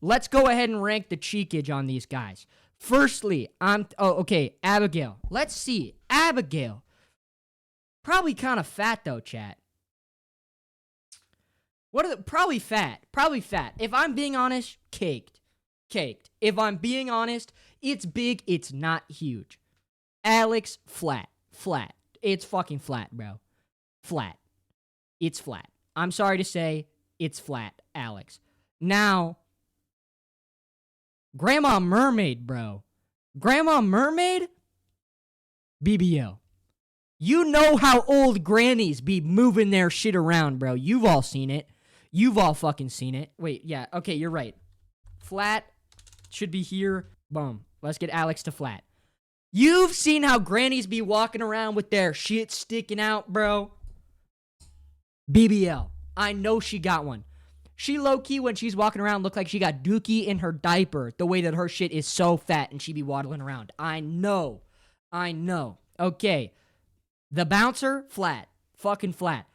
let's go ahead and rank the cheekage on these guys. Firstly, Abigail. Let's see. Abigail. Probably kind of fat, though, chat. Probably fat. If I'm being honest, caked. If I'm being honest, it's big, it's not huge. Alex, flat. It's fucking flat, bro. Flat. It's flat. I'm sorry to say, it's flat, Alex. Now, Grandma Mermaid, bro. Grandma Mermaid? BBL. You know how old grannies be moving their shit around, bro. You've all seen it. You've all fucking seen it. Wait, yeah, okay, you're right. Flat should be here. Boom. Let's get Alex to flat. You've seen how grannies be walking around with their shit sticking out, bro. BBL. I know she got one. She low-key, when she's walking around, look like she got dookie in her diaper, the way that her shit is so fat and she be waddling around. I know. Okay. The bouncer, flat. Fucking flat.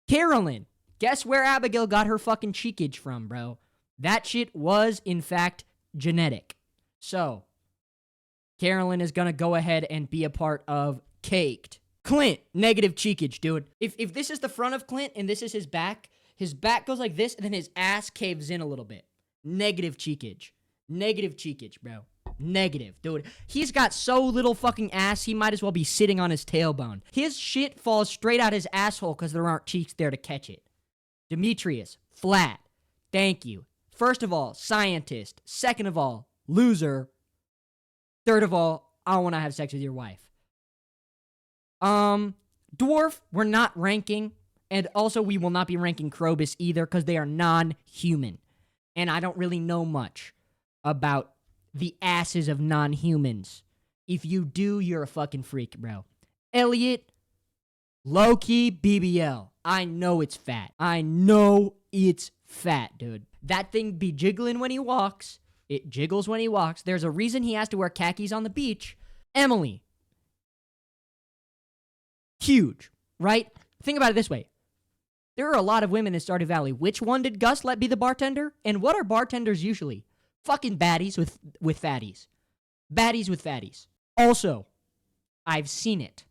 Carolyn. Guess where Abigail got her fucking cheekage from, bro? That shit was, in fact, genetic. So, Carolyn is gonna go ahead and be a part of caked. Clint, negative cheekage, dude. If this is the front of Clint and this is his back goes like this and then his ass caves in a little bit. Negative cheekage. Negative cheekage, bro. Negative, dude. He's got so little fucking ass, he might as well be sitting on his tailbone. His shit falls straight out his asshole because there aren't cheeks there to catch it. Demetrius, flat. Thank you. First of all, scientist. Second of all, loser. Third of all, I want to have sex with your wife. Dwarf, we're not ranking. And also, we will not be ranking Krobus either because they are non-human. And I don't really know much about the asses of non-humans. If you do, you're a fucking freak, bro. Elliot, low-key BBL. I know it's fat. Dude. That thing be jiggling when he walks. It jiggles when he walks. There's a reason he has to wear khakis on the beach. Emily. Huge, right? Think about it this way. There are a lot of women in Stardew Valley. Which one did Gus let be the bartender? And what are bartenders usually? Fucking baddies with fatties. Baddies with fatties. Also, I've seen it.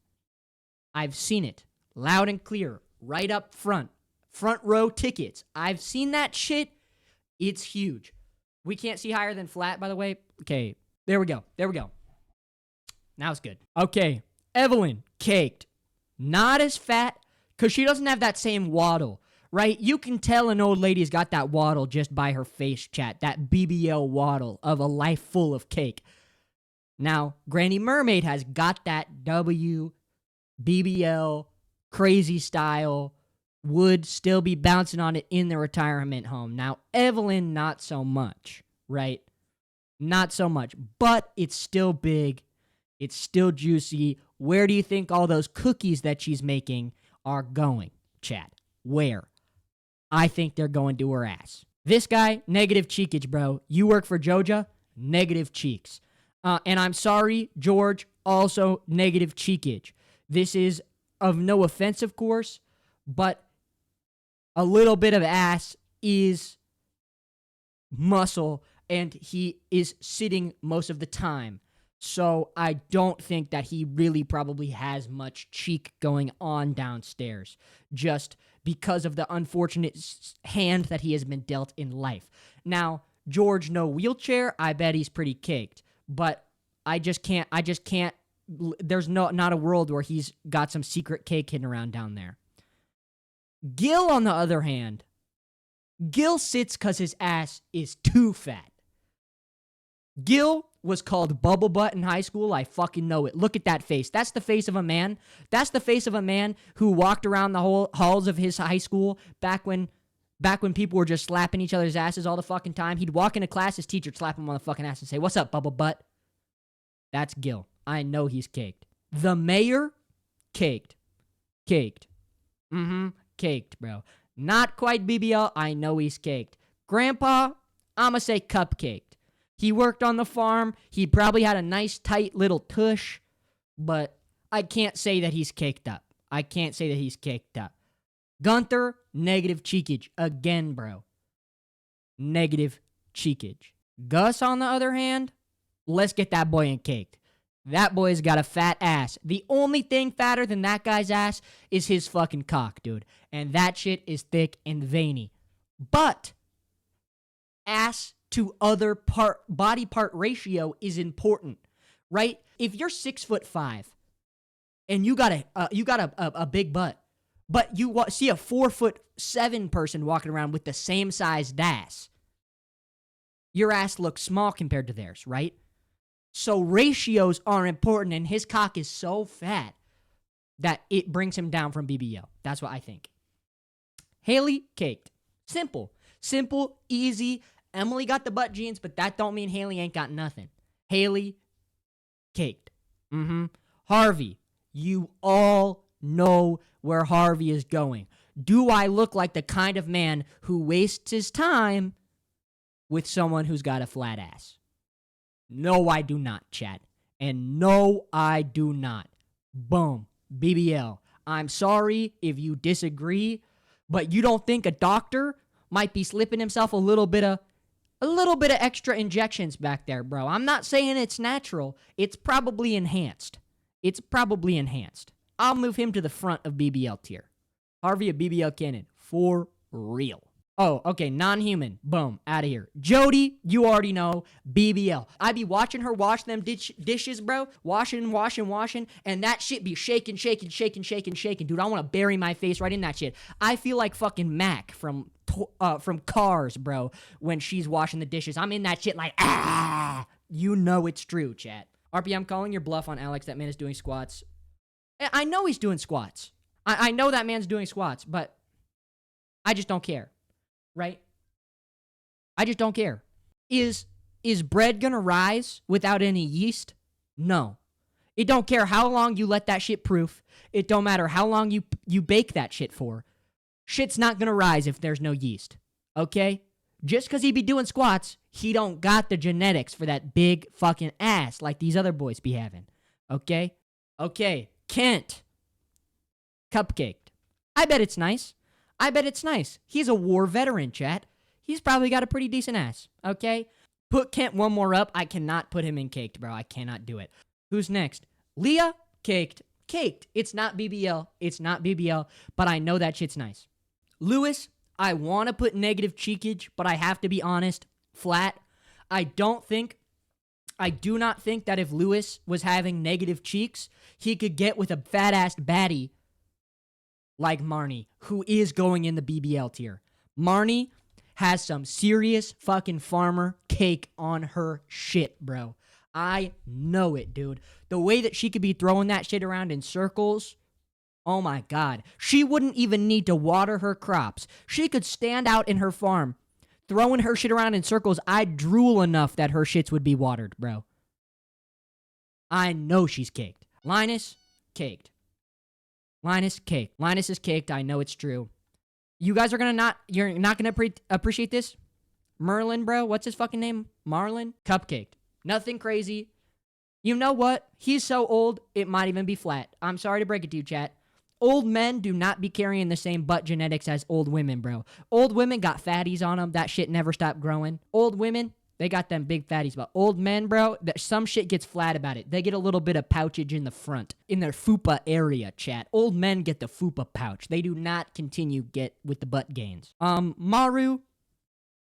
Loud and clear. Right up front. Front row tickets. I've seen that shit. It's huge. We can't see higher than flat, by the way. Okay. There we go. Now it's good. Okay. Evelyn, caked. Not as fat, because she doesn't have that same waddle, right? You can tell an old lady's got that waddle just by her face, chat. That BBL waddle of a life full of cake. Now, Granny Mermaid has got that BBL, crazy style, would still be bouncing on it in the retirement home. Now, Evelyn, not so much, right? Not so much, but it's still big. It's still juicy. Where do you think all those cookies that she's making are going, chat? Where? I think they're going to her ass. This guy, negative cheekage, bro. You work for Joja, negative cheeks. And I'm sorry, George, also negative cheekage. This is of no offense, of course, but a little bit of ass is muscle, and he is sitting most of the time. So I don't think that he really probably has much cheek going on downstairs, just because of the unfortunate hand that he has been dealt in life. Now, George, no wheelchair, I bet he's pretty caked, but I just can't, there's not a world where he's got some secret cake hidden around down there. Gil, on the other hand, Gil sits because his ass is too fat. Gil was called Bubble Butt in high school. I fucking know it. Look at that face. That's the face of a man. That's the face of a man who walked around the whole halls of his high school back when people were just slapping each other's asses all the fucking time. He'd walk into class, his teacher'd slap him on the fucking ass and say, "What's up, Bubble Butt?" That's Gil. I know he's caked. The mayor, caked. Caked, bro. Not quite BBL. I know he's caked. Grandpa, I'ma say cupcaked. He worked on the farm. He probably had a nice, tight little tush, but I can't say that he's caked up. Gunther, negative cheekage. Again, bro. Negative cheekage. Gus, on the other hand, let's get that boy encaked. That boy's got a fat ass. The only thing fatter than that guy's ass is his fucking cock, dude. And that shit is thick and veiny. But ass to other body part ratio is important, right? If you're 6'5" and you got a big butt, but you see a 4'7" person walking around with the same sized ass, your ass looks small compared to theirs, right? So ratios are important, and his cock is so fat that it brings him down from BBL. That's what I think. Haley, caked. Simple, easy. Emily got the butt genes, but that don't mean Haley ain't got nothing. Haley, caked. Harvey, you all know where Harvey is going. Do I look like the kind of man who wastes his time with someone who's got a flat ass? No, I do not, chat. And no, I do not. Boom. BBL. I'm sorry if you disagree, but you don't think a doctor might be slipping himself a little bit of extra injections back there, bro. I'm not saying it's natural. It's probably enhanced. I'll move him to the front of BBL tier. Harvey a BBL cannon. For real. Oh, okay, non-human. Boom, out of here. Jody, you already know, BBL. I be watching her wash them dishes, bro. Washing, and that shit be shaking. Dude, I want to bury my face right in that shit. I feel like fucking Mac from Cars, bro, when she's washing the dishes. I'm in that shit like, ah! You know it's true, chat. RP, I'm calling your bluff on Alex. That man is doing squats. I know he's doing squats. I know that man's doing squats, but I just don't care. Right? I just don't care. Is bread gonna rise without any yeast? No. It don't care how long you let that shit proof. It don't matter how long you bake that shit for. Shit's not gonna rise if there's no yeast. Okay? Just because he be doing squats, he don't got the genetics for that big fucking ass like these other boys be having. Okay? Okay. Kent. Cupcaked. I bet it's nice. He's a war veteran, chat. He's probably got a pretty decent ass, okay? Put Kent one more up. I cannot put him in caked, bro. I cannot do it. Who's next? Leah, caked. It's not BBL, but I know that shit's nice. Lewis, I want to put negative cheekage, but I have to be honest, flat. I do not think that if Lewis was having negative cheeks, he could get with a fat-ass baddie like Marnie, who is going in the BBL tier. Marnie has some serious fucking farmer cake on her shit, bro. I know it, dude. The way that she could be throwing that shit around in circles, oh my God. She wouldn't even need to water her crops. She could stand out in her farm, throwing her shit around in circles. I'd drool enough that her shits would be watered, bro. I know she's caked. Linus, caked. Linus, cake. Linus is caked. I know it's true. You guys are you're not gonna appreciate this? Merlin, bro. What's his fucking name? Marlin? Cupcaked. Nothing crazy. You know what? He's so old, it might even be flat. I'm sorry to break it to you, chat. Old men do not be carrying the same butt genetics as old women, bro. Old women got fatties on them. That shit never stopped growing. Old women, they got them big fatties, but old men, bro, some shit gets flat about it. They get a little bit of pouchage in the front, in their fupa area, chat. Old men get the fupa pouch. They do not continue get with the butt gains. Maru,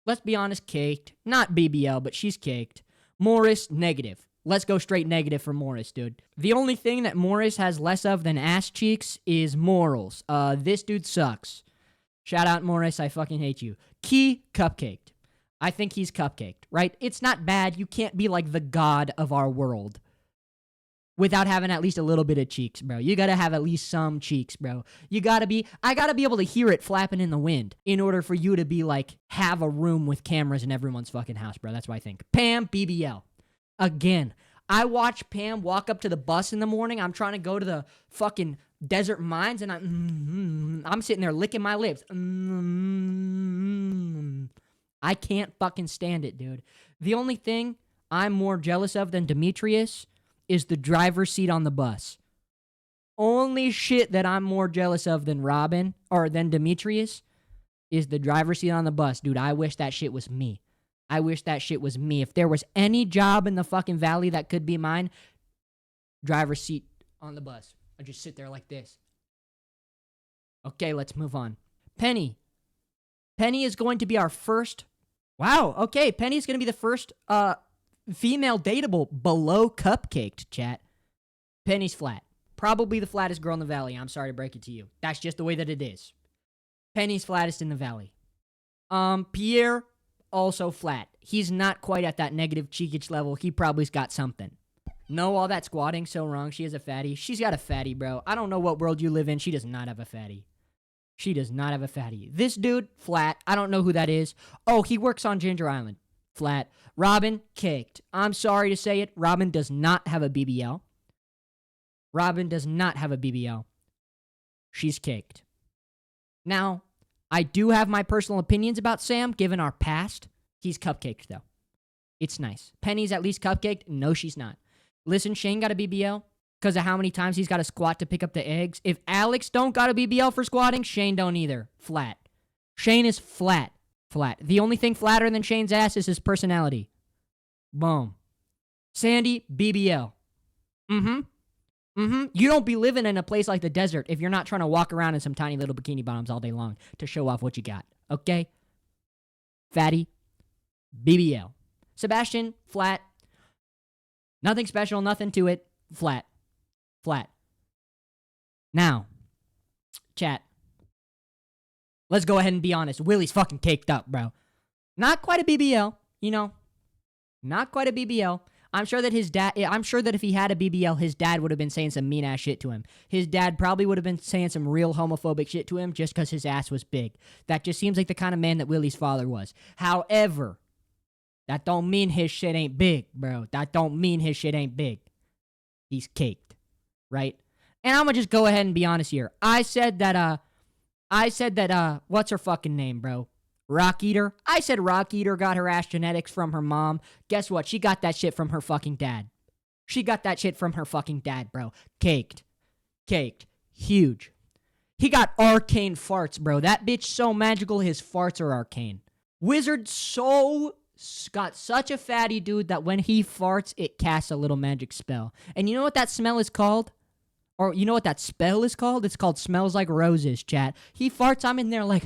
let's be honest, caked. Not BBL, but she's caked. Morris, negative. Let's go straight negative for Morris, dude. The only thing that Morris has less of than ass cheeks is morals. This dude sucks. Shout out Morris, I fucking hate you. Key, cupcaked. I think he's cupcaked, right? It's not bad. You can't be like the god of our world without having at least a little bit of cheeks, bro. You gotta have at least some cheeks, bro. I gotta be able to hear it flapping in the wind in order for you to be like, have a room with cameras in everyone's fucking house, bro. That's what I think. Pam, BBL. Again, I watch Pam walk up to the bus in the morning. I'm trying to go to the fucking desert mines, and I'm sitting there licking my lips. I can't fucking stand it, dude. The only thing I'm more jealous of than Demetrius is the driver's seat on the bus. Only shit that I'm more jealous of than than Demetrius is the driver's seat on the bus. Dude, I wish that shit was me. I wish that shit was me. If there was any job in the fucking valley that could be mine, driver's seat on the bus. I just sit there like this. Okay, let's move on. Penny. Penny is going to be our first. Wow, okay. Penny is going to be the first female dateable below cupcaked, chat. Penny's flat. Probably the flattest girl in the valley. I'm sorry to break it to you. That's just the way that it is. Penny's flattest in the valley. Pierre, also flat. He's not quite at that negative cheekage level. He probably's got something. No, all that squatting, so wrong. She has a fatty. She's got a fatty, bro. I don't know what world you live in. She does not have a fatty. She does not have a fatty. This dude, flat. I don't know who that is. Oh, he works on Ginger Island. Flat. Robin, caked. I'm sorry to say it. Robin does not have a BBL. Robin does not have a BBL. She's caked. Now, I do have my personal opinions about Sam, given our past. He's cupcaked, though. It's nice. Penny's at least cupcaked. No, she's not. Listen, Shane got a BBL because of how many times he's got to squat to pick up the eggs. If Alex don't got a BBL for squatting, Shane don't either. Flat. Shane is flat. Flat. The only thing flatter than Shane's ass is his personality. Boom. Sandy, BBL. You don't be living in a place like the desert if you're not trying to walk around in some tiny little bikini bottoms all day long to show off what you got. Okay? Fatty, BBL. Sebastian, flat. Nothing special, nothing to it. Flat. Flat. Now, chat. Let's go ahead and be honest. Willie's fucking caked up, bro. Not quite a BBL, you know. Not quite a BBL. I'm sure that if he had a BBL, his dad would have been saying some mean ass shit to him. His dad probably would have been saying some real homophobic shit to him just because his ass was big. That just seems like the kind of man that Willie's father was. However, that don't mean his shit ain't big, bro. That don't mean his shit ain't big. He's caked, right? And I'm gonna just go ahead and be honest here. I said that, what's her fucking name, bro? Rock Eater. I said Rock Eater got her ass genetics from her mom. Guess what? She got that shit from her fucking dad. She got that shit from her fucking dad, bro. Caked. Caked. Huge. He got arcane farts, bro. That bitch so magical, his farts are arcane. Wizard got such a fatty dude that when he farts, it casts a little magic spell. And you know what that smell is called? Or you know what that spell is called? It's called Smells Like Roses, chat. He farts, I'm in there like...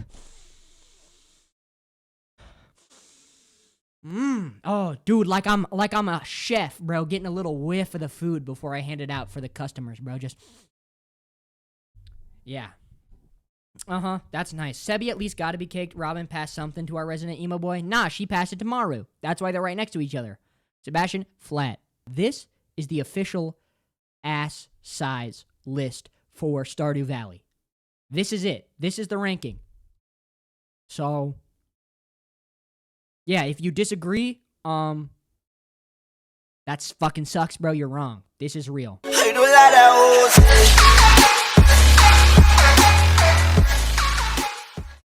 Oh, dude, like I'm a chef, bro, getting a little whiff of the food before I hand it out for the customers, bro. Just, yeah. That's nice. Sebi at least got to be caked. Robin passed something to our resident emo boy. Nah, she passed it to Maru. That's why they're right next to each other. Sebastian, flat. This is the official ass size list for Stardew Valley. This is it. This is the ranking. So... yeah, if you disagree, that's fucking sucks, bro. You're wrong. This is real.